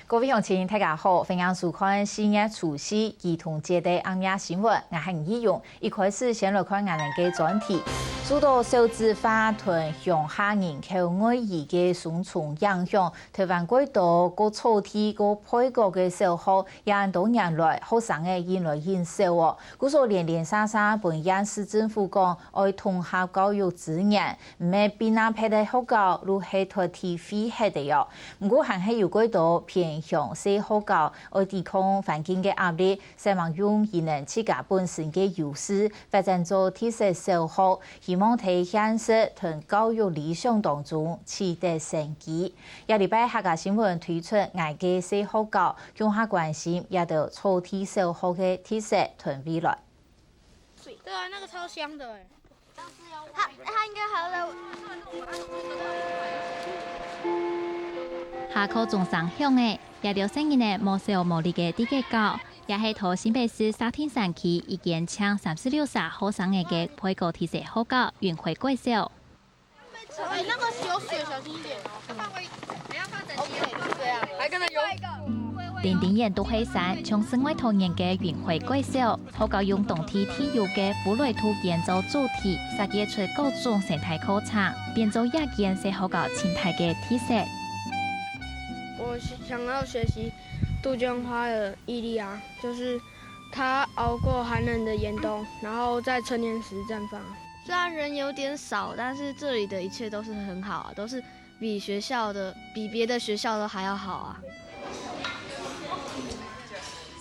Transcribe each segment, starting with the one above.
各位乡亲，大家好，欢迎收看4月除夕儿童节的暗夜新闻。我是义勇，一开始先来看我们的专题。诸多少子化团乡下人口外移的双重影响，台湾轨道个草地个配角的小学，也多年来学生的越来越少哦。故说连沙本县市政府讲，爱统合教育资源，唔系变哪批的学校，如系脱体费系的哟。不过还是有轨道偏向小学校，爱抵抗环境的压力，希望用伊能自家本身的优势，发展做特色小学。希望在现实同教育理想当中取得成绩。下礼拜客家新闻推出外界小学校，共下关心也到草地小学的特色同未来。对啊，那个超香的哎。他应该还在。下课中上乡的，也着声音的无小无力的地结构，也是同新北市沙田山区一间抢36所学生的配角特色学校运回贵校。哎，那个有水，小心一点哦。不要放整齐，对啊，还跟着有一个。点点眼都黑山，从生活童年的运回贵校，学校用动体体育的浮垒土建造主题，设计出各种生态课场，变做夜间小学校生态的特色。我想要学习杜鹃花的毅力啊，就是它熬过寒冷的严冬，然后在成年时绽放。虽然人有点少，但是这里的一切都是很好啊，都是比别的学校都还要好啊。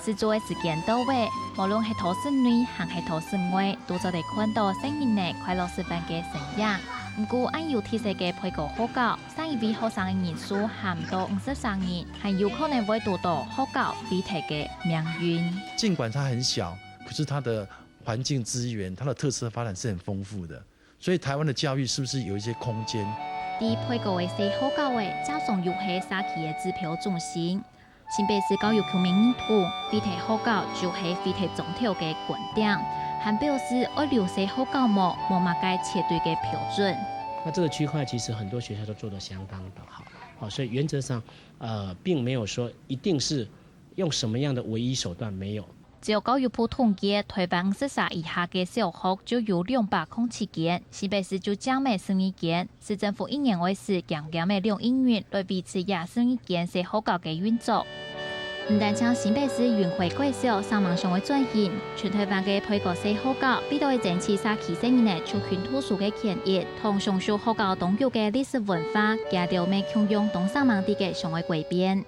制作的时间到位，无论是土生女还是土生外，都做得看到声音的快乐示范的身影。不过，按有特色的配角学校，上一位学生的人数含到53人，还有可能会读到学校必提的命运。尽管它很小，可是它的环境资源、它的特色发展是很丰富的。所以，台湾的教育是不是有一些空间？伫配角的小学校的，加上又是沙期的指标中心。新北市教育局名认图，非体学校就是非体总体的观点，还表示要留小学校无嘛该切对的标准。那这个区块其实很多学校都做得相当的好，所以原则上并没有说一定是用什么样的唯一手段，没有。只有教育部统计，台湾50岁以下的小学就有207间，新北市就降每12间。市政府一年为时减每2亿元来维持21间小学校的运作。唔但将新北市运回贵校上网上的转型，全台湾的配角小学校必须争取沙期生的族群特殊的权益，同上述学校当有的历史文化，加到未强用东上网地的上的改变。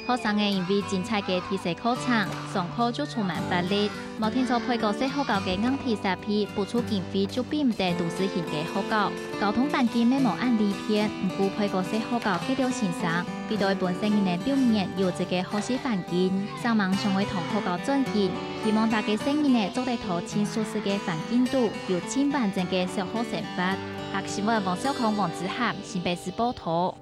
学生的因为精彩的特色课程，上课就充满活力。冇听说配角小学校的硬体设备付出经费就比唔得都市型的学校。交通环境没冇按理片，唔过配角小学校给了先生，比对本身因的表现有一个学习环境。上网上会同学校转型，希望大家生因的做得到轻舒适的环境度，有轻完整的小学生活。客新闻王小康、王子涵，新北市报道。